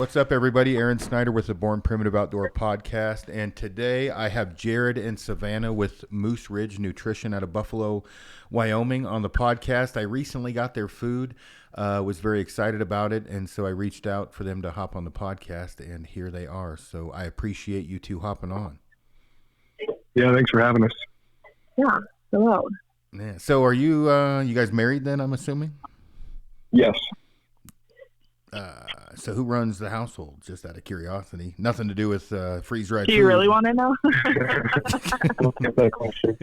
What's up, everybody? Aaron Snyder with the Born Primitive Outdoor podcast. And today I have Jared and Savanah with Moose Ridge Nutrition out of Buffalo, Wyoming on the podcast. I recently got their food, was very excited about it. And so I reached out for them to hop on the podcast, and here they are. So I appreciate you two hopping on. Yeah, thanks for having us. Yeah, hello. Yeah. So are you guys married then, I'm assuming? Yes. So who runs the household? Just out of curiosity. Nothing to do with freeze-dried Do food. you really want to know? That question.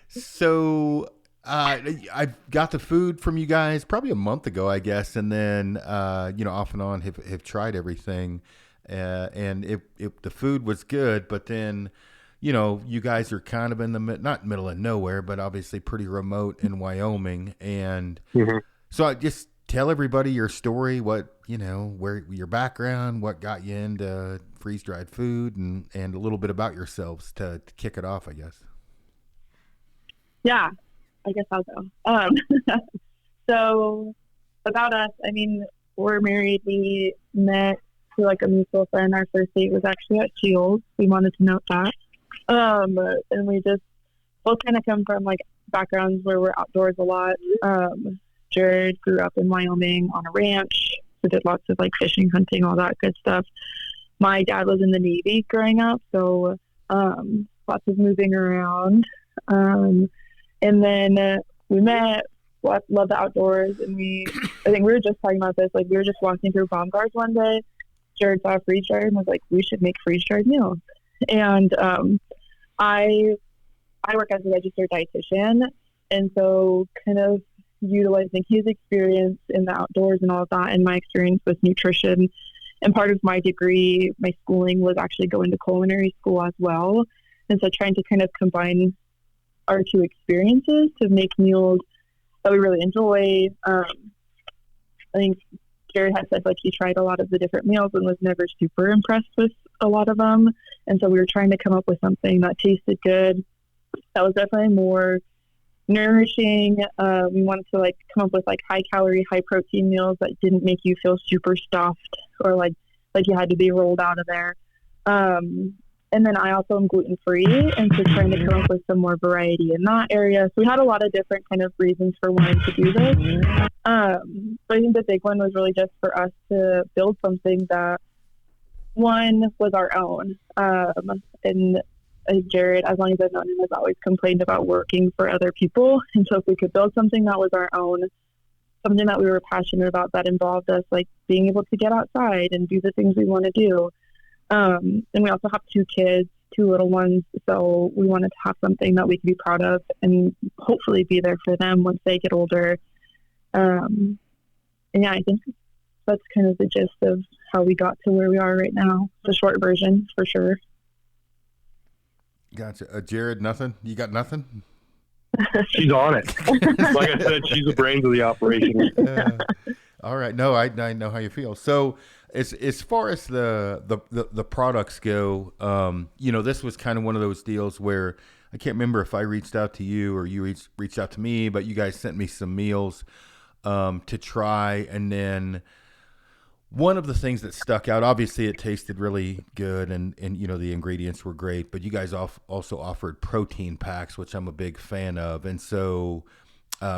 So I got the food from you guys probably a month ago, I guess, and then off and on have tried everything, and the food was good, but then you guys are kind of in the not middle of nowhere, but obviously pretty remote in Wyoming, and so I just tell everybody your story, where your background, what got you into freeze-dried food, and a little bit about yourselves to kick it off, I guess. Yeah, I guess I'll go. So about us, we're married. We met through a mutual friend. Our first date was actually at Shields. We wanted to note that. And we just both kind of come from backgrounds where we're outdoors a lot. Jared grew up in Wyoming on a ranch. We did lots of fishing, hunting, all that good stuff. My dad was in the Navy growing up, so lots of moving around. And then we met, loved the outdoors, and I think we were just talking about this, we were just walking through Baumgart's one day. Jared saw a freeze dryer and was like, we should make freeze dried meals. And I work as a registered dietitian, and so kind of utilizing his experience in the outdoors and all of that, and my experience with nutrition. And part of my degree, my schooling was actually going to culinary school as well. And so trying to kind of combine our two experiences to make meals that we really enjoy. I think Jared had said he tried a lot of the different meals and was never super impressed with a lot of them. And so we were trying to come up with something that tasted good, that was definitely more nourishing. We wanted to come up with high calorie, high protein meals that didn't make you feel super stuffed or like you had to be rolled out of there. And then I also am gluten free, and so trying to come up with some more variety in that area. So we had a lot of different kind of reasons for wanting to do this. But I think the big one was really just for us to build something that one was our own. And Jared, as long as I've known him, has always complained about working for other people. And so if we could build something that was our own, something that we were passionate about, that involved us being able to get outside and do the things we want to do. And we also have 2 kids, 2 little ones. So we wanted to have something that we could be proud of and hopefully be there for them once they get older. And yeah, I think that's kind of the gist of how we got to where we are right now. The short version, for sure. Gotcha. Jared, nothing? You got nothing? She's on it. Like I said, she's the brains of the operation. All right. No, I know how you feel. So as far as the products go, this was kind of one of those deals where I can't remember if I reached out to you or you reached out to me, but you guys sent me some meals to try, and then one of the things that stuck out, obviously it tasted really good and the ingredients were great, but you guys also offered protein packs, which I'm a big fan of. And so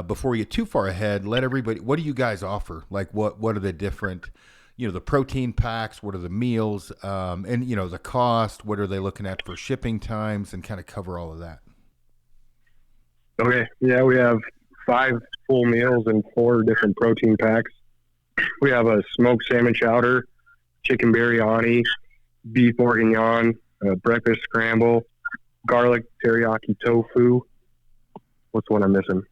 before we get too far ahead, let everybody, what do you guys offer? What are the different, the protein packs, what are the meals, and the cost, what are they looking at for shipping times, and kind of cover all of that? Okay. Yeah, we have 5 full meals and 4 different protein packs. We have a smoked salmon chowder, chicken biryani, beef bourguignon, breakfast scramble, garlic teriyaki tofu. What's one I'm missing?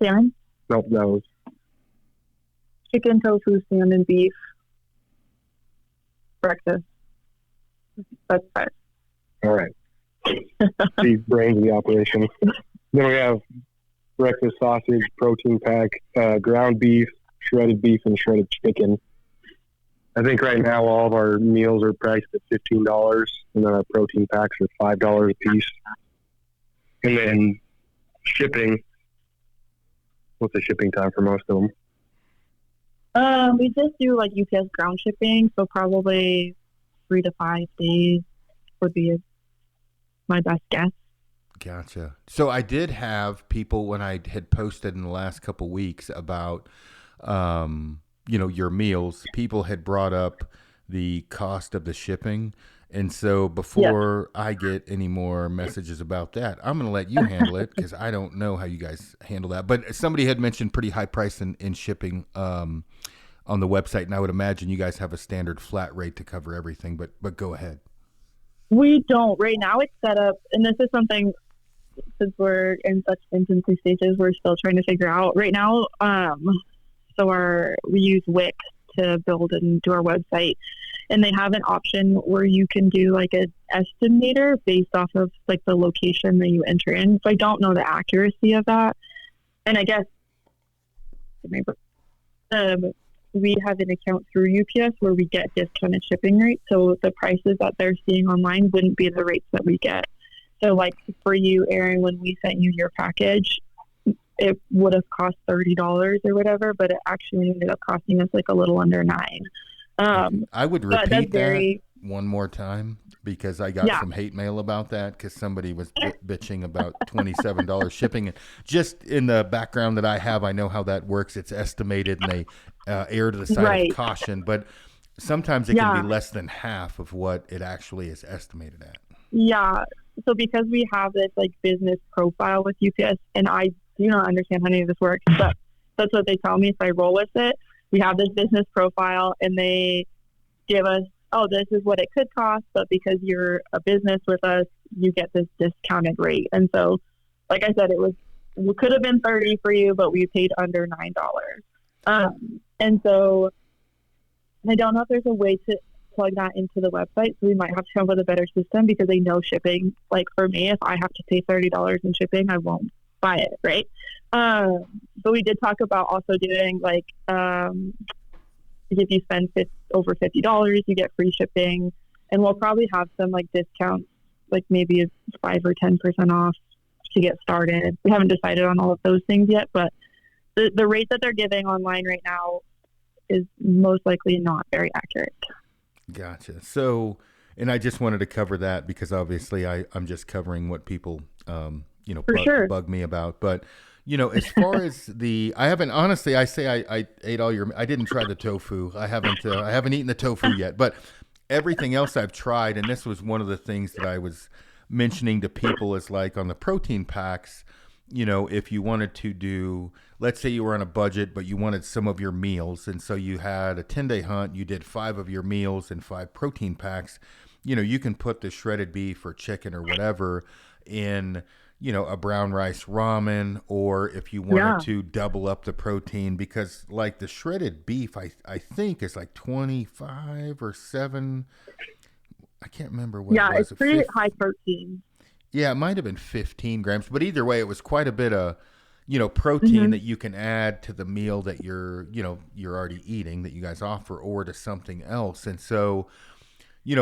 Salmon? Nope, that was Chicken, tofu, salmon, beef, breakfast. That's 5. all right. The brains of the operation. Then we have breakfast sausage, protein pack, ground beef, shredded beef, and shredded chicken. I think right now all of our meals are priced at $15, and then our protein packs are $5 a piece. And then shipping, what's the shipping time for most of them? We just do like UPS ground shipping, so probably 3 to 5 days would be my best guess. Gotcha. So I did have people when I had posted in the last couple weeks about, your meals, people had brought up the cost of the shipping. And so Yes. before I get any more messages about that, I'm going to let you handle it because I don't know how you guys handle that. But somebody had mentioned pretty high price in shipping on the website. And I would imagine you guys have a standard flat rate to cover everything, but go ahead. We don't. Right now it's set up, and this is something, since we're in such infancy stages, we're still trying to figure out right now. We use Wix to build and do our website, and they have an option where you can do like an estimator based off of like the location that you enter in. So I don't know the accuracy of that, and I guess we have an account through UPS where we get discounted shipping rates. So the prices that they're seeing online wouldn't be the rates that we get. So like for you, Aron, when we sent you your package, it would have cost $30 or whatever, but it actually ended up costing us like a little under $9. I would repeat that one more time because I got some hate mail about that because somebody was bitching about $27 shipping. And just in the background that I have, I know how that works. It's estimated and they err to the side of caution, but sometimes it can be less than half of what it actually is estimated at. Yeah. So because we have this like business profile with UPS, and I do not understand how any of this works, but that's what they tell me if I roll with it. We have this business profile and they give us, oh, this is what it could cost, but because you're a business with us, you get this discounted rate. And so, like I said, it could have been $30 for you, but we paid under $9. And so I don't know if there's a way to plug that into the website. So we might have to come up with a better system because they know shipping. Like for me, if I have to pay $30 in shipping, I won't buy it, right? But we did talk about also doing like, if you spend over $50, you get free shipping, and we'll probably have some like discounts, like maybe 5 or 10% off to get started. We haven't decided on all of those things yet, but the rate that they're giving online right now is most likely not very accurate. Gotcha. So, and I just wanted to cover that because obviously I'm just covering what people, bug me about. But, as far as I haven't, honestly, I say I ate I didn't try the tofu. I haven't eaten the tofu yet, but everything else I've tried. And this was one of the things that I was mentioning to people is like on the protein packs, if you wanted to do, let's say you were on a budget, but you wanted some of your meals. And so you had a 10-day hunt, you did 5 of your meals and 5 protein packs, you can put the shredded beef or chicken or whatever in, a brown rice ramen, or if you wanted to double up the protein, because like the shredded beef, I think is like 25 or 7. I can't remember what it was. Yeah, it's pretty high protein. Yeah, it might have been 15 grams, but either way, it was quite a bit of, protein that you can add to the meal that you're already eating that you guys offer, or to something else. And so,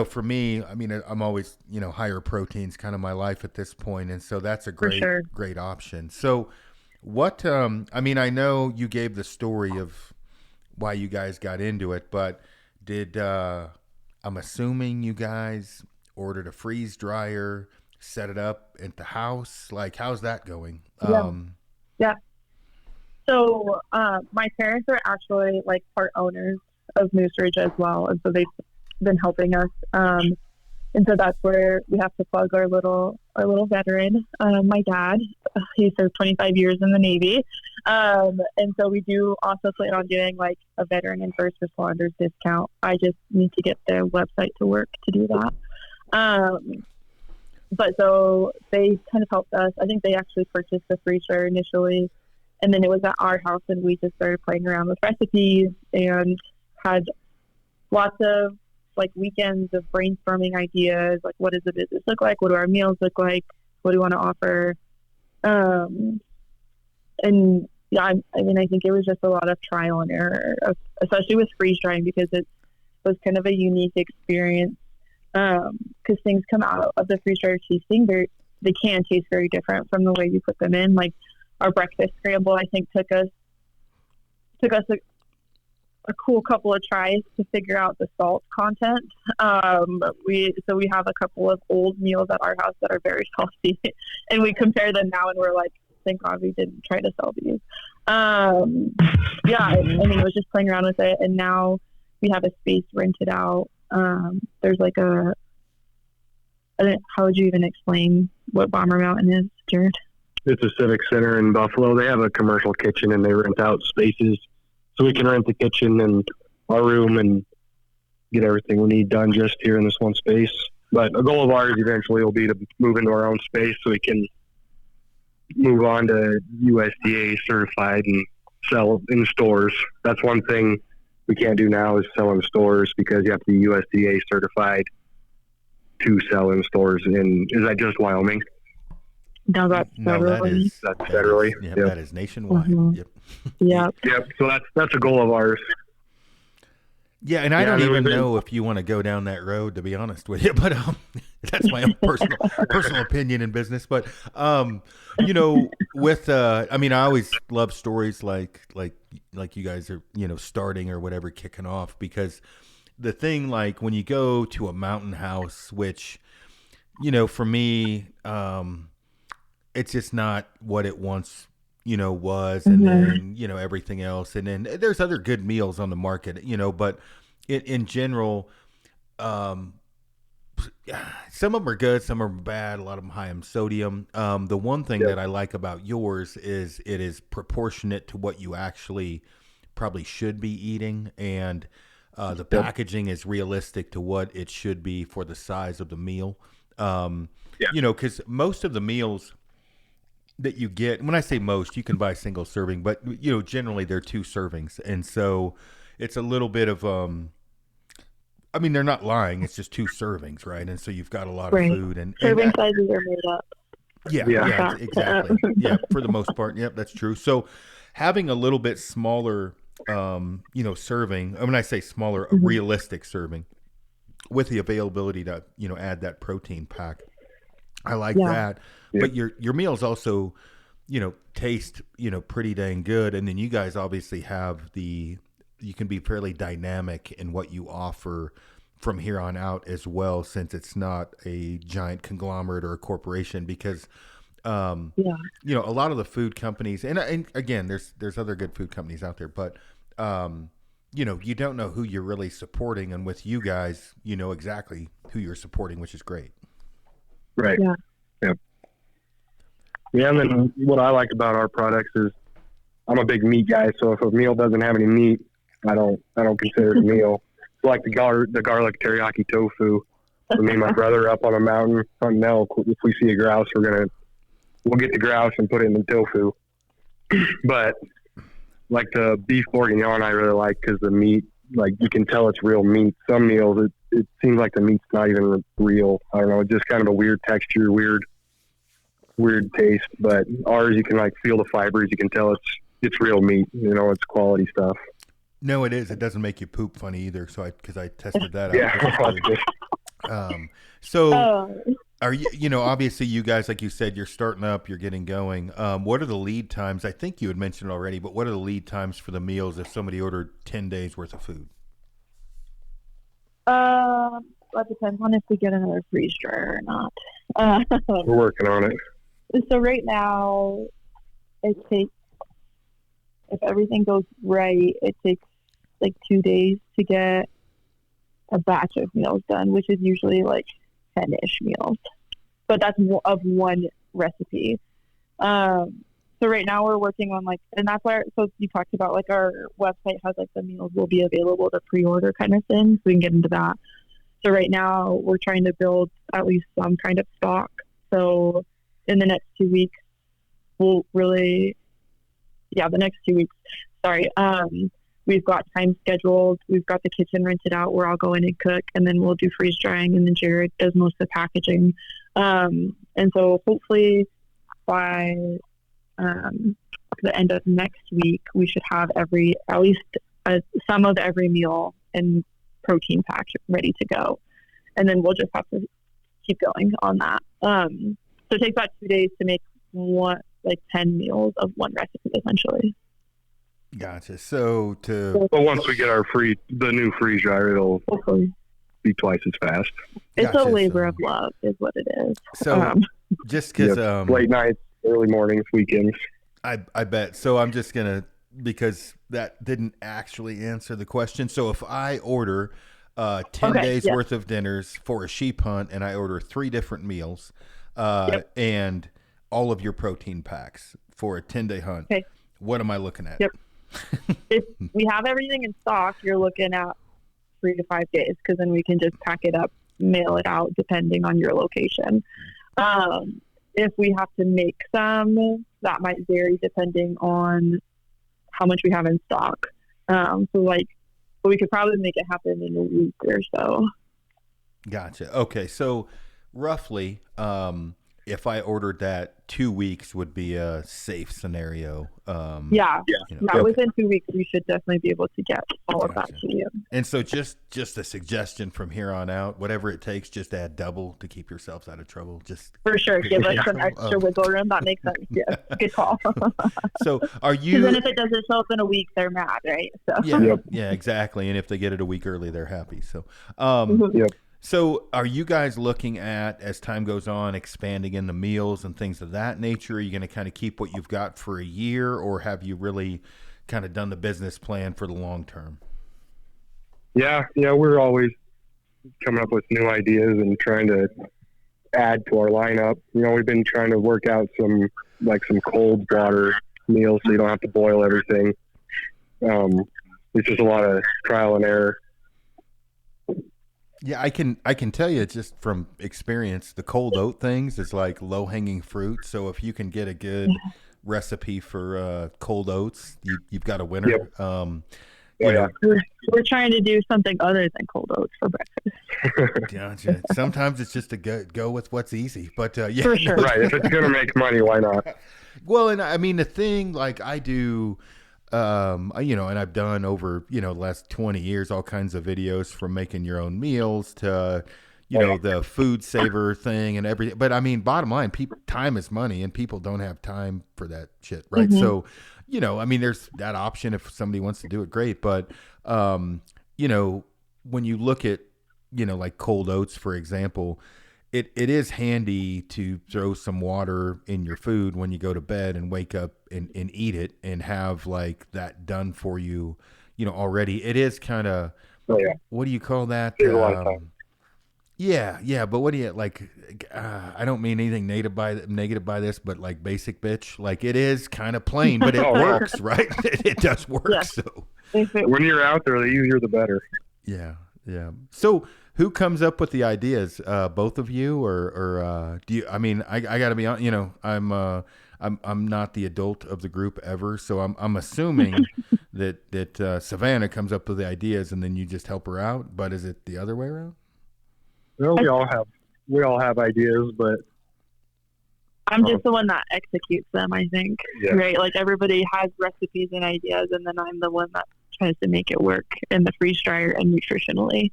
for me, I mean, I'm always, higher protein's kind of my life at this point. And so that's a great option. So what, I know you gave the story of why you guys got into it, but I'm assuming you guys ordered a freeze dryer, set it up at the house. Like, how's that going? Yeah. So my parents are actually like part owners of Moose Ridge as well, and so they've been helping us. And so that's where we have to plug our little veteran, my dad. He served 25 years in the Navy, and so we do also plan on doing like a veteran and first responders discount. I just need to get their website to work to do that. But so they kind of helped us. I think they actually purchased the freeze dryer initially, and then it was at our house, and we just started playing around with recipes and had lots of like weekends of brainstorming ideas. Like, what does the business look like? What do our meals look like? What do we want to offer? And yeah, I think it was just a lot of trial and error, especially with freeze drying, because it was kind of a unique experience. Because things come out of the freeze dryer tasting, they can taste very different from the way you put them in. Like our breakfast scramble, I think took us a cool couple of tries to figure out the salt content. We have a couple of old meals at our house that are very salty, and we compare them now, and we're like, thank God we didn't try to sell these. I was just playing around with it, and now we have a space rented out. There's like how would you even explain what Bomber Mountain is, Jared? It's a civic center in Buffalo. They have a commercial kitchen, and they rent out spaces. So we can rent the kitchen and our room and get everything we need done just here in this one space. But a goal of ours eventually will be to move into our own space so we can move on to USDA certified and sell in stores. That's one thing we can't do now is sell in stores because you have to be USDA certified to sell in stores. Is that just Wyoming? No, that's federally. That's federally. Yep. Yep. That is nationwide. Mm-hmm. Yep. Yep. So that's a goal of ours. Yeah, and I don't even know if you want to go down that road, to be honest with you. But that's my own personal opinion in business. But with I always love stories like you guys are starting or whatever, kicking off, because the thing, like when you go to a mountain house, which for me, it's just not what it once was, and then everything else, and then there's other good meals on the market, but in general, some of them are good, some are bad, a lot of them high in sodium. The one thing that I like about yours is it is proportionate to what you actually probably should be eating, and the packaging is realistic to what it should be for the size of the meal. Because most of the meals that you get, when I say most, you can buy single serving, but generally they're 2 servings, and so it's a little bit of they're not lying, it's just 2 servings, right? And so you've got a lot of food, and serving sizes are made up. Yeah, exactly. Yeah, for the most part. Yep, that's true. So having a little bit smaller serving, when I say smaller, a realistic serving with the availability to add that protein pack, I like that. Yeah. But your meals also, taste, pretty dang good. And then you guys obviously have you can be fairly dynamic in what you offer from here on out as well, since it's not a giant conglomerate or a corporation, because, a lot of the food companies, and again, there's other good food companies out there, but, you don't know who you're really supporting. And with you guys, you know exactly who you're supporting, which is great. Right. Yeah. Yeah, and then what I like about our products is I'm a big meat guy, so if a meal doesn't have any meat, I don't consider it a meal. It's like the garlic teriyaki tofu. So me and my brother up on a mountain hunting elk. If we see a grouse, we'll get the grouse and put it in the tofu. But like the beef bourguignon, I really like because the meat, like you can tell it's real meat. Some meals, it seems like the meat's not even real. I don't know, it's just kind of a weird texture, weird taste. But ours, you can like feel the fibers. You can tell it's real meat. It's quality stuff. No, it is. It doesn't make you poop funny either. So because I tested that out. Yeah. Are you, obviously you guys, like you said, you're starting up, you're getting going. What are the lead times? I think you had mentioned it already, but what are the lead times for the meals if somebody ordered 10 days worth of food? That depends on if we get another freeze dryer or not. We're working on it. So right now, it takes, if everything goes right, it takes like 2 days to get a batch of meals done, which is usually like 10-ish meals. But that's of one recipe. So right now we're working on and that's why, so you talked about our website has the meals will be available to pre-order kind of thing, so we can get into that. So right now we're trying to build at least some kind of stock. So in the next 2 weeks, the next 2 weeks, we've got time scheduled. We've got the kitchen rented out. We're all going and cook, and then we'll do freeze drying, and then Jared does most of the packaging. And so hopefully by the end of next week, we should have at least some of every meal and protein pack ready to go. And then we'll just have to keep going on that. So it takes about 2 days to make 10 meals of one recipe, essentially. Gotcha. So to But once we get the new freeze dryer, it'll Hopefully. be twice as fast. It's Gotcha, a labor so- of love, is what it is. so just because Late nights, early mornings, weekends. I bet. So I'm just gonna, because that didn't actually answer the question. So if I order 10 days worth of dinners for a sheep hunt, and I order 3 different meals, and all of your protein packs for a 10-day hunt, what am I looking at? Yep. If we have everything in stock, you're looking at 3 to 5 days, because then we can just pack it up, mail it out, depending on your location. If we have to make some, that might vary depending on how much we have in stock. But we could probably make it happen in a week or so. Gotcha. Okay, so roughly, if I ordered that, 2 weeks would be a safe scenario. Within 2 weeks, we should definitely be able to get all of that to you. And so just a suggestion from here on out, whatever it takes, just add double to keep yourselves out of trouble. Just for sure, give us some extra wiggle room. That makes sense. Yeah, good call. So are you? Because then if it doesn't show up in a week, they're mad, right? So yeah, exactly. And if they get it a week early, they're happy. So, Yep. So are you guys looking at, as time goes on, expanding into meals and things of that nature? Are you going to kind of keep what you've got for a year, or have you really kind of done the business plan for the long term? Yeah, we're always coming up with new ideas and trying to add to our lineup. We've been trying to work out some cold water meals so you don't have to boil everything. It's just a lot of trial and error. Yeah, I can tell you just from experience, the cold oat things is like low hanging fruit. So if you can get a good recipe for cold oats, you've got a winner. Yep. We're trying to do something other than cold oats for breakfast. Gotcha. Sometimes it's just to go with what's easy, but yeah, for sure. Right. If it's gonna make money, why not? Well, and I mean the thing, like I do. And I've done over, the last 20 years, all kinds of videos from making your own meals to, the food saver thing and everything. But I mean, bottom line, time is money, and people don't have time for that shit. Right. Mm-hmm. So, there's that option if somebody wants to do it, great. But, when you look at, like cold oats, for example, it is handy to throw some water in your food when you go to bed and wake up and eat it and have like that done for you, already. It is kind of, what do you call that? Yeah. But what do you like? I don't mean anything negative by this, but like basic bitch, like it is kind of plain, but it works, right? It does work. Yeah. So when you're out there, the easier the better. Yeah. So who comes up with the ideas? Both of you, or do you? I mean, I got to be honest. I'm not the adult of the group ever, so I'm assuming that Savanah comes up with the ideas and then you just help her out. But is it the other way around? Well, we all have ideas, but I'm just the one that executes them. I think, right? Like everybody has recipes and ideas, and then I'm the one that tries to make it work in the freeze dryer and nutritionally.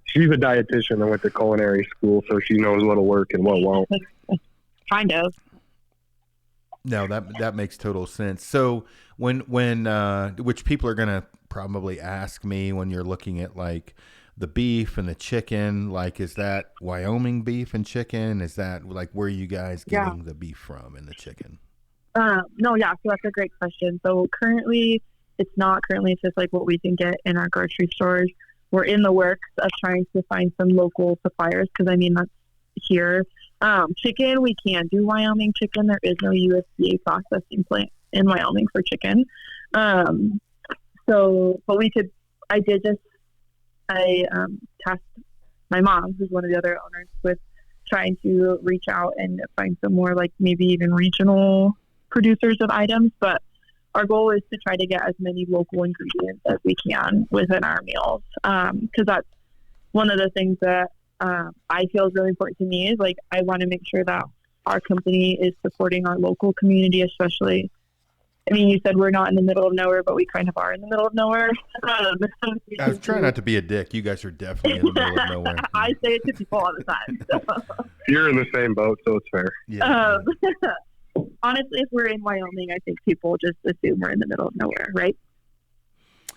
She's a dietitian and went to culinary school, so she knows what'll work and what won't. Kind of. No, that makes total sense. So when which people are gonna probably ask me when you're looking at like the beef and the chicken, like is that Wyoming beef and chicken? Is that like where are you guys getting the beef from and the chicken? No, yeah. So that's a great question. So currently, it's just like what we can get in our grocery stores. We're in the works of trying to find some local suppliers because that's here. Chicken, we can't do Wyoming chicken. There is no USDA processing plant in Wyoming for chicken. But we could. I tasked my mom, who's one of the other owners, with trying to reach out and find some more like maybe even regional producers of items. But our goal is to try to get as many local ingredients as we can within our meals. Because that's one of the things that I feel is really important to me is like, I want to make sure that our company is supporting our local community, especially. I mean, you said we're not in the middle of nowhere, but we kind of are in the middle of nowhere. I was trying not to be a dick. You guys are definitely in the middle of nowhere. I say it to people all the time. So. You're in the same boat, so it's fair. Yeah. honestly, if we're in Wyoming, I think people just assume we're in the middle of nowhere, right?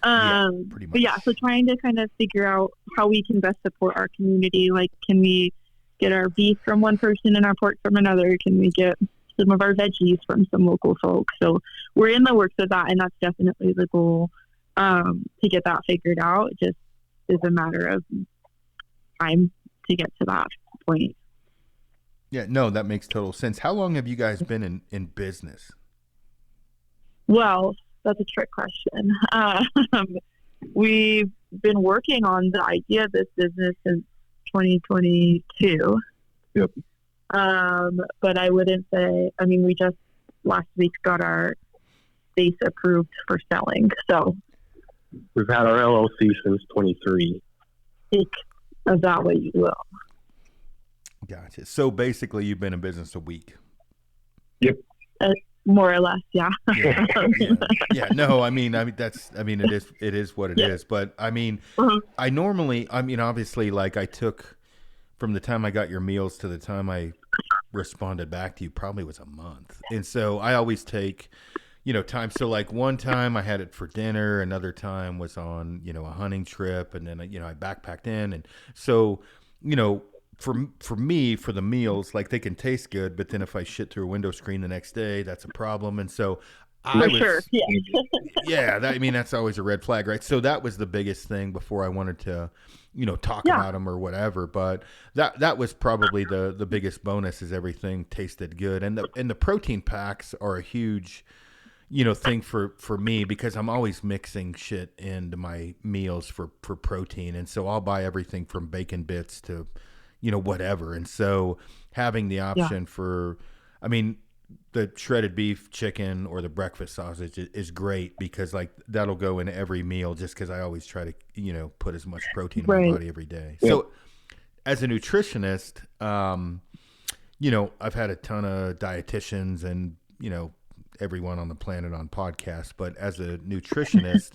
Yeah, pretty much. But yeah, so trying to kind of figure out how we can best support our community. Like, can we get our beef from one person and our pork from another? Can we get some of our veggies from some local folks? So we're in the works of that, and that's definitely the goal, to get that figured out. It just is a matter of time to get to that point. Yeah, no, that makes total sense. How long have you guys been in business? Well, that's a trick question. We've been working on the idea of this business since 2022. Yep. But I wouldn't say, I mean, we just last week got our base approved for selling. So We've had our LLC since 23. think of that way you will. Gotcha. So basically, you've been in business a week. Yep. More or less, yeah. Yeah. Yeah. No, I mean, it is what it is. But I mean, obviously, like I took from the time I got your meals to the time I responded back to you, probably was a month. And so I always take, time. So like one time I had it for dinner, another time was on, a hunting trip, and then, I backpacked in. And so, for me, for the meals, like they can taste good, but then if I shit through a window screen the next day, that's a problem. And so Sure. Yeah. that's always a red flag, right? So that was the biggest thing before I wanted to, talk about them or whatever. But that was probably the biggest bonus, is everything tasted good. And the protein packs are a huge, thing for me, because I'm always mixing shit into my meals for protein. And so I'll buy everything from bacon bits to, whatever. And so having the option for, the shredded beef, chicken, or the breakfast sausage is great, because like that'll go in every meal, just because I always try to, put as much protein in my body every day. Yeah. So as a nutritionist, I've had a ton of dietitians and, everyone on the planet on podcasts, but as a nutritionist,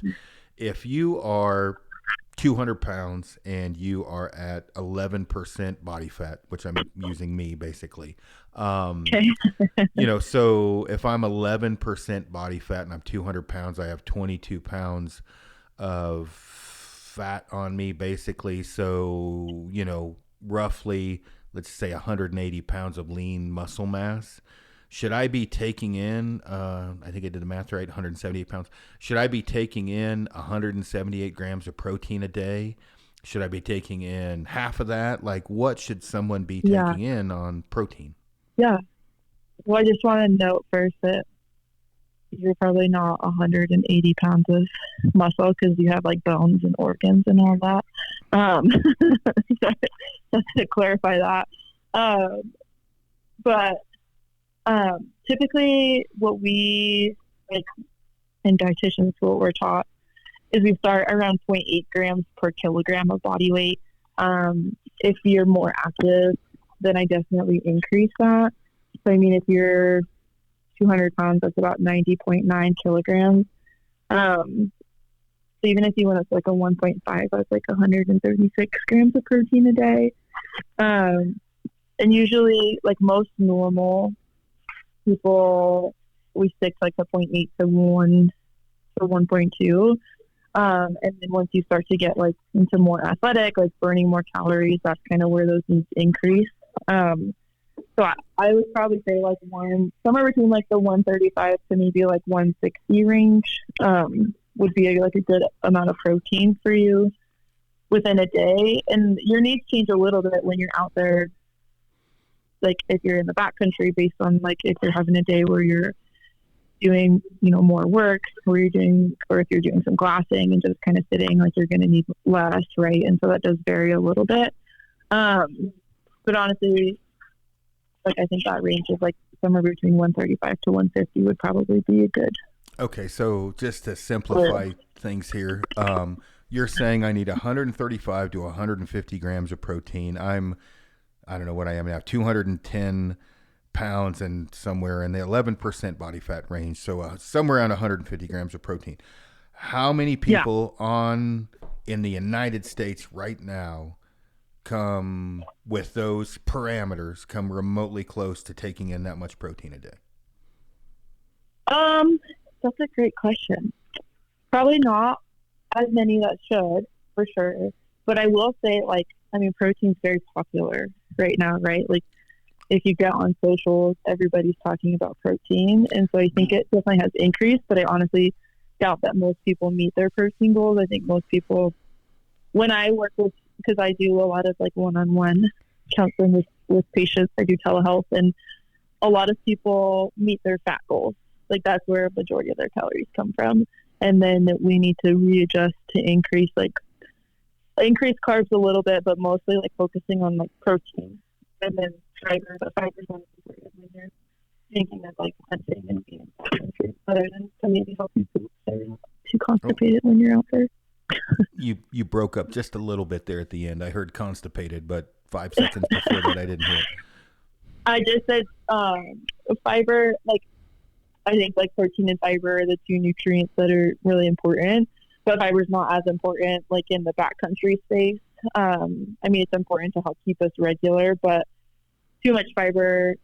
if you are 200 pounds and you are at 11% body fat, which I'm using me basically. So if I'm 11% body fat and I'm 200 pounds, I have 22 pounds of fat on me basically. So, roughly, let's say 180 pounds of lean muscle mass. Should I be taking in, I think I did the math right, 178 pounds. Should I be taking in 178 grams of protein a day? Should I be taking in half of that? Like, what should someone be taking in on protein? Yeah. Well, I just want to note first that you're probably not 180 pounds of muscle, because you have like bones and organs and all that. Just to clarify that. But typically what we, like in dietitian school, we're taught is we start around 0.8 grams per kilogram of body weight. If you're more active, then I definitely increase that. So, if you're 200 pounds, that's about 90.9 kilograms. So even if you went up to like a 1.5, that's like 136 grams of protein a day. And usually, like most normal people, we stick like a 0.8 to 1 to 1.2. And then once you start to get like into more athletic, like burning more calories, that's kind of where those needs increase. So I would probably say like somewhere between like the 135 to maybe like 160 range would be like a good amount of protein for you within a day. And your needs change a little bit when you're out there, like if you're in the backcountry, based on like if you're having a day where you're doing, more work, or if you're doing some glassing and just kind of sitting, like you're going to need less, right? And so that does vary a little bit. But honestly, like I think that range is like somewhere between 135 to 150 would probably be a good. Okay, so just to simplify things here, you're saying I need 135 to 150 grams of protein. I don't know what I am now, 210 pounds and somewhere in the 11% body fat range. So somewhere around 150 grams of protein. How many people in the United States right now come with those parameters, come remotely close to taking in that much protein a day? That's a great question. Probably not as many that should, for sure. But I will say, like, I mean, protein's very popular right now, right? Like, if you get on socials, everybody's talking about protein. And so I think it definitely has increased, but I honestly doubt that most people meet their protein goals. I think most people, when I work with, because I do a lot of like one-on-one counseling with patients, I do telehealth, and a lot of people meet their fat goals. Like that's where a majority of their calories come from. And then we need to readjust to increase carbs a little bit, but mostly like focusing on like protein and then fiber. But fiber is not important when you're thinking of like hunting and being other than to maybe help you too constipated when you're out there. You broke up just a little bit there at the end. I heard constipated, but 5 seconds before that I didn't hear it. I just said fiber, like I think like protein and fiber are the two nutrients that are really important, but fiber is not as important like in the backcountry space. I mean, it's important to help keep us regular, but too much fiber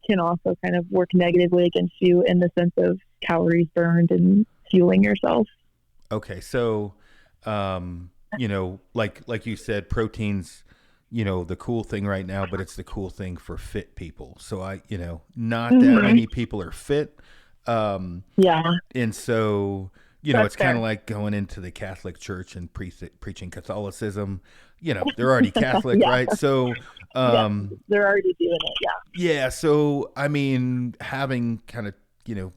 can also kind of work negatively against you in the sense of calories burned and fueling yourself. Okay. So, like you said, proteins, the cool thing right now, but it's the cool thing for fit people. So not that many people are fit. And so, it's kind of like going into the Catholic Church and preaching Catholicism. They're already Catholic, right? So, they're already doing it. Yeah. Yeah. So, I mean, having kind of,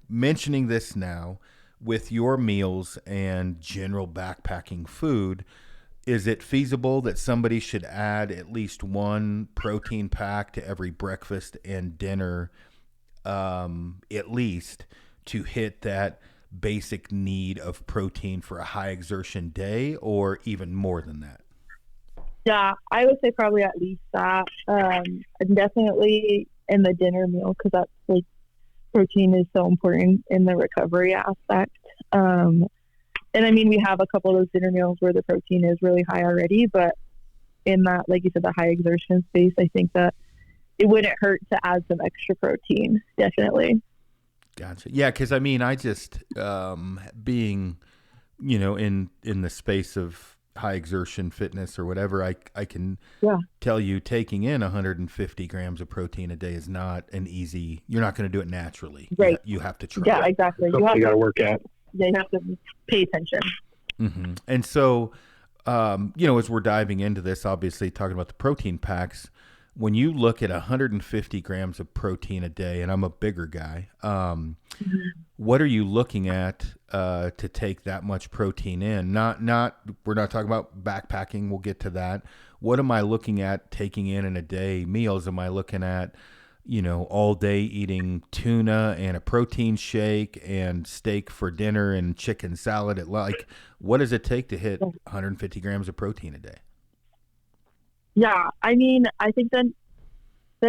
mentioning this now with your meals and general backpacking food, is it feasible that somebody should add at least one protein pack to every breakfast and dinner, at least to hit that basic need of protein for a high exertion day, or even more than that? Yeah, I would say probably at least that. Definitely in the dinner meal, because that's like protein is so important in the recovery aspect. And I mean, we have a couple of those dinner meals where the protein is really high already, but in that, like you said, the high exertion space, I think that it wouldn't hurt to add some extra protein, definitely. Gotcha. Yeah, because I mean, I just being, in the space of high exertion fitness or whatever, I can tell you taking in 150 grams of protein a day is not an easy. You're not going to do it naturally. Right. You have to try. Yeah, exactly. You got to work at. Yeah, you have to pay attention. Mm-hmm. And so, as we're diving into this, obviously talking about the protein packs, when you look at 150 grams of protein a day, and I'm a bigger guy, what are you looking at to take that much protein in? We're not talking about backpacking. We'll get to that. What am I looking at taking in a day? Meals? Am I looking at, all day eating tuna and a protein shake and steak for dinner and chicken salad what does it take to hit 150 grams of protein a day? Yeah, I mean, I think the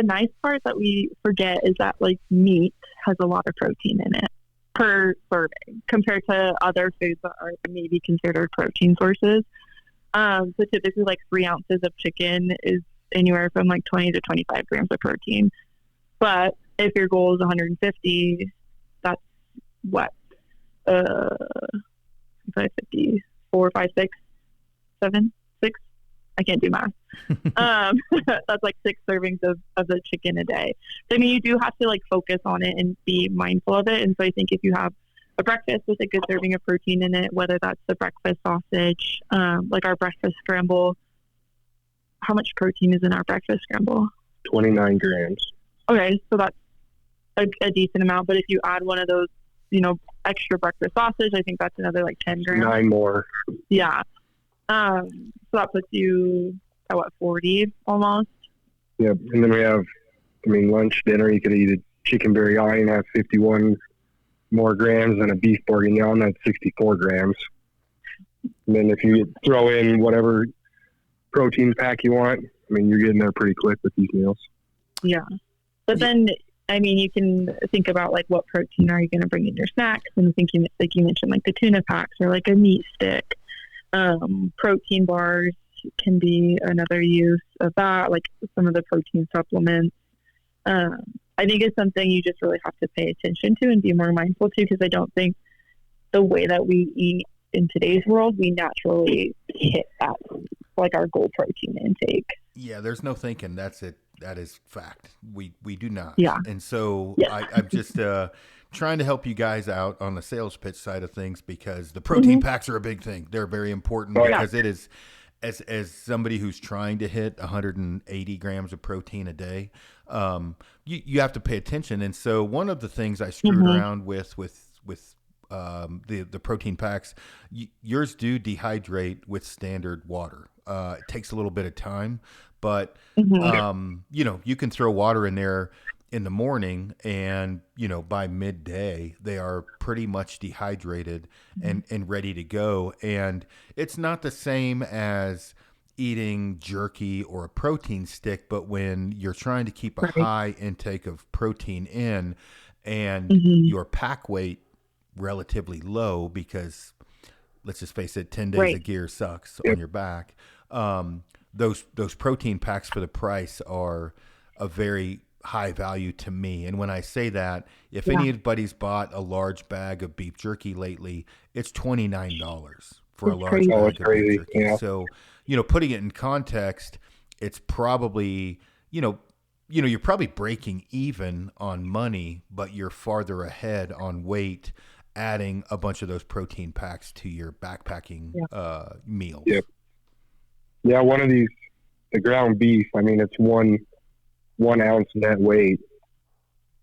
nice part that we forget is that like meat has a lot of protein in it per serving compared to other foods that are maybe considered protein sources. So typically like 3 ounces of chicken is anywhere from like 20 to 25 grams of protein. But if your goal is 150, that's what? 550, 4, 5, 6, 7, 6. I can't do math. That's like 6 servings of the chicken a day. So, I mean, you do have to like focus on it and be mindful of it. And so I think if you have a breakfast with a good serving of protein in it, whether that's the breakfast sausage, like our breakfast scramble, how much protein is in our breakfast scramble? 29 grams. Okay, so that's a decent amount. But if you add one of those, extra breakfast sausage, I think that's another like 10 grams. 9 more. Yeah. So that puts you at 40 almost. Yep. And then we have, lunch, dinner, you could eat a chicken biryani and have 51 more grams, and a beef bourguignon, that's 64 grams. And then if you throw in whatever protein pack you want, you're getting there pretty quick with these meals. Yeah. But then, you can think about like what protein are you going to bring in your snacks, and thinking like you mentioned, like the tuna packs or like a meat stick. Protein bars can be another use of that, like some of the protein supplements. I think it's something you just really have to pay attention to and be more mindful to, because I don't think the way that we eat in today's world, we naturally hit that, like our goal protein intake. Yeah, there's no thinking. That's it. That is fact. We do not. Yeah. And so Yeah. I'm just trying to help you guys out on the sales pitch side of things, because the protein packs are a big thing. They're very important because it is, as somebody who's trying to hit 180 grams of protein a day, you have to pay attention. And so one of the things I screwed around with the protein packs, yours do dehydrate with standard water. It takes a little bit of time, but you can throw water in there in the morning, and by midday they are pretty much dehydrated and ready to go. And it's not the same as eating jerky or a protein stick, but when you're trying to keep a high intake of protein in, and your pack weight relatively low, because let's just face it, 10 days of gear sucks on your back. Those protein packs for the price are a very high value to me. And when I say that, if anybody's bought a large bag of beef jerky lately, it's $29 for a large bag of beef jerky. Yeah. So, putting it in context, it's probably, you're probably breaking even on money, but you're farther ahead on weight, adding a bunch of those protein packs to your backpacking meals. Yep. Yeah, one of these, the ground beef, I mean, it's one ounce net weight,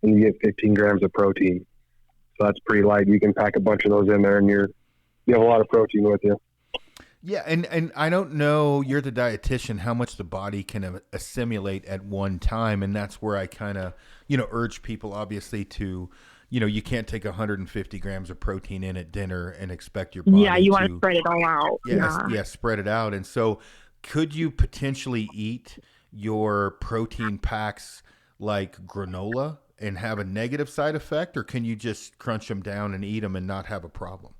and you get 15 grams of protein. So that's pretty light. You can pack a bunch of those in there, and you have a lot of protein with you. Yeah, and I don't know, you're the dietitian, how much the body can assimilate at one time, and that's where I kind of, urge people, obviously, to, you can't take 150 grams of protein in at dinner and expect your body you want to spread it all out. Yeah, spread it out. And so could you potentially eat your protein packs like granola and have a negative side effect, or can you just crunch them down and eat them and not have a problem?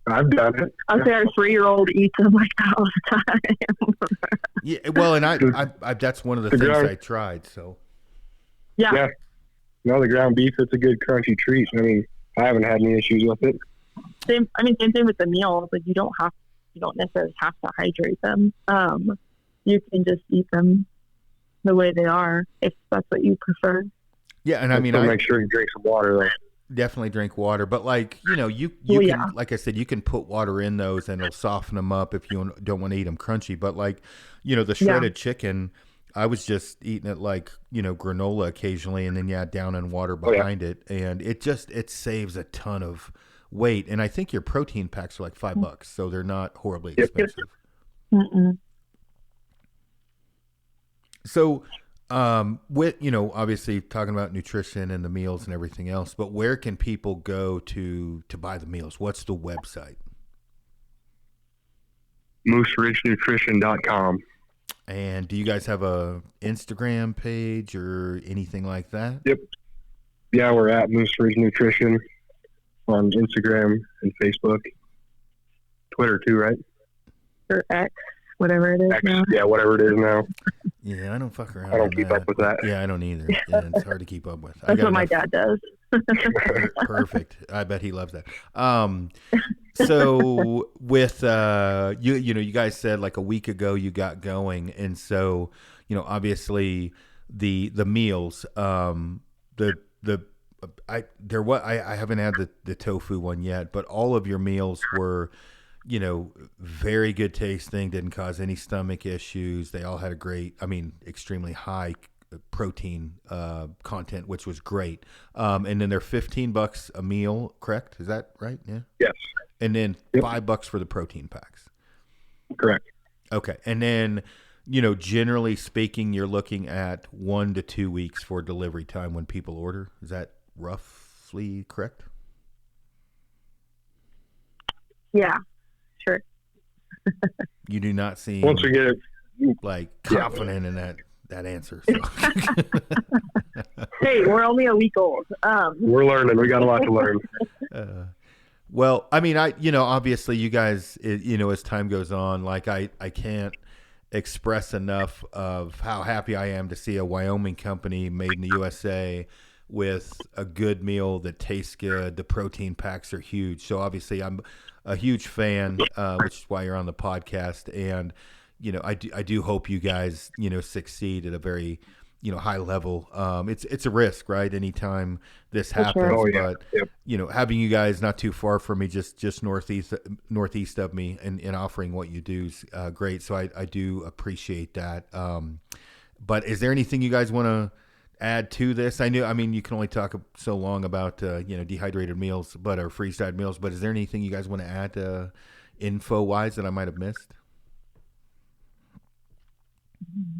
I've done it. I'll say our 3-year-old eats them like that all the time. Yeah, well, and I that's one of the things I tried. So yeah. No, the ground beef, it's a good crunchy treat. I mean, I haven't had any issues with it. Same thing with the meals. Like, you don't necessarily have to hydrate them. You can just eat them the way they are if that's what you prefer. Yeah, and I mean, make sure you drink some water though. Definitely drink water, but like, you can, like I said, you can put water in those and it'll soften them up if you don't want to eat them crunchy. But like, the shredded chicken, I was just eating it like, granola occasionally, and then down in water behind it. And it saves a ton of weight. And I think your protein packs are like $5, so they're not horribly expensive. So, with, obviously talking about nutrition and the meals and everything else, but where can people go to buy the meals? What's the website? MooseRidgeNutrition.com. And do you guys have a Instagram page or anything like that? Yep. Yeah, we're at Moose Ridge Nutrition on Instagram and Facebook. Twitter too, right? Or X, whatever it is now. Yeah, whatever it is now. Yeah, I don't fuck around. I don't keep up with that. Yeah, I don't either. Yeah, it's hard to keep up with. That's what my dad does. Perfect. I bet he loves that. So with you guys said like a week ago you got going, and so obviously the meals, I haven't had the tofu one yet, but all of your meals were very good tasting, didn't cause any stomach issues. They all had extremely high protein content, which was great. And then they're $15 a meal, correct? Is that right? Yeah. Yes. And then $5 for the protein packs. Correct. Okay. And then, generally speaking, you're looking at 1 to 2 weeks for delivery time when people order. Is that roughly correct? Yeah, sure. You do not seem once we get it, like confident in that answer. So. Hey, we're only a week old. We're learning. We got a lot to learn. Well, I mean, obviously you guys, as time goes on, like I can't express enough of how happy I am to see a Wyoming company made in the USA with a good meal that tastes good. The protein packs are huge. So obviously I'm a huge fan, which is why you're on the podcast. And, I do hope you guys, succeed at a very, high level. It's a risk, right? Anytime this happens, sure. Oh, yeah. but Yep. having you guys not too far from me, just northeast of me, and offering what you do is great. So I do appreciate that. But is there anything you guys want to add to this? I mean, you can only talk so long about dehydrated meals, or freeze dried meals. But is there anything you guys want to add info wise that I might have missed?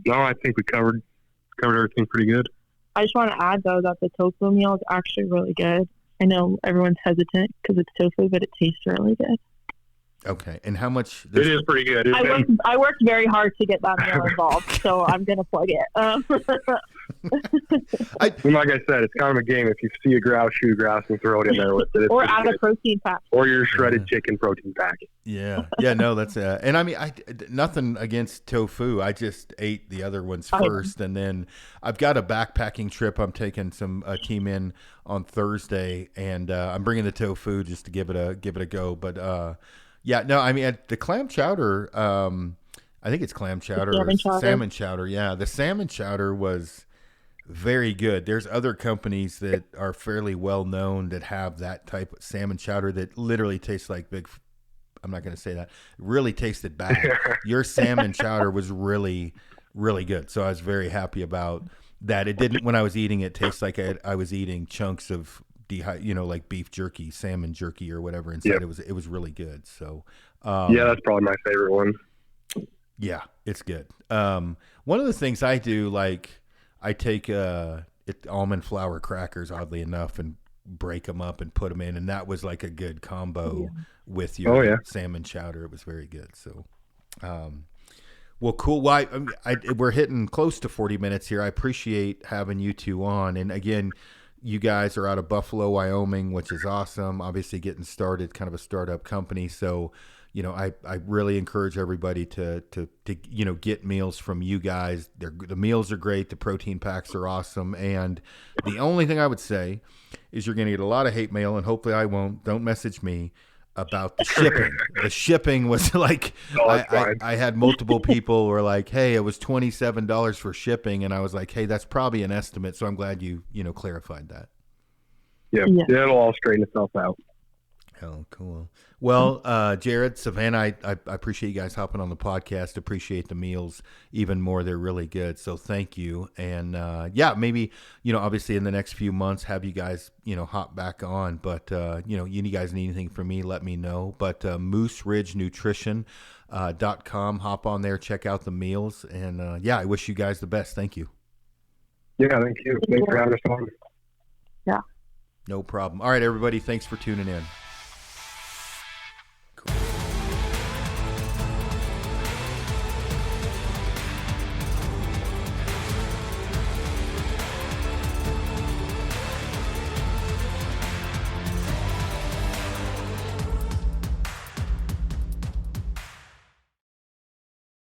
No, I think we covered everything pretty good. I just want to add, though, that the tofu meal is actually really good. I know everyone's hesitant because it's tofu, but it tastes really good. Okay. And how much? It is pretty good. I worked very hard to get that meal involved, so I'm going to plug it. And like I said, it's kind of a game. If you see a grouse, shoot a grouse and throw it in there with it. Or add a protein pack. Or your shredded chicken protein pack. Yeah. No, that's and I mean, nothing against tofu. I just ate the other ones first, and then I've got a backpacking trip. I'm taking a team in on Thursday, and I'm bringing the tofu just to give it a go. But yeah, no, I mean the clam chowder. I think it's clam chowder or salmon chowder. Yeah, the salmon chowder was very good. There's other companies that are fairly well known that have that type of salmon chowder that literally tastes like big. I'm not going to say that. It really tasted bad. Your salmon chowder was really, really good. So I was very happy about that. It didn't, when I was eating it, taste like I was eating chunks of like beef jerky, salmon jerky or whatever inside. Yep. It was really good. So yeah, that's probably my favorite one. Yeah, it's good. One of the things I do, like I take almond flour crackers, oddly enough, and break them up and put them in, and that was like a good combo with your salmon chowder. It was very good. So, well, cool. Well, we're hitting close to 40 minutes here. I appreciate having you two on, and again, you guys are out of Buffalo, Wyoming, which is awesome. Obviously, getting started, kind of a startup company. So, I really encourage everybody to get meals from you guys. The meals are great. The protein packs are awesome. And the only thing I would say is you're going to get a lot of hate mail, and hopefully I won't. Don't message me about the shipping. The shipping was like, I had multiple people who were like, hey, it was $27 for shipping. And I was like, hey, that's probably an estimate. So I'm glad you clarified that. Yeah. It'll all straighten itself out. Oh, cool. Well, Jared, Savanah, I appreciate you guys hopping on the podcast. Appreciate the meals even more. They're really good. So thank you. And maybe, obviously in the next few months, have you guys, hop back on. But, you guys need anything from me, let me know. But Moose Ridge Nutrition .com, hop on there, check out the meals. And I wish you guys the best. Thank you. Yeah, thank you. Thanks for having us on. Yeah. No problem. All right, everybody. Thanks for tuning in.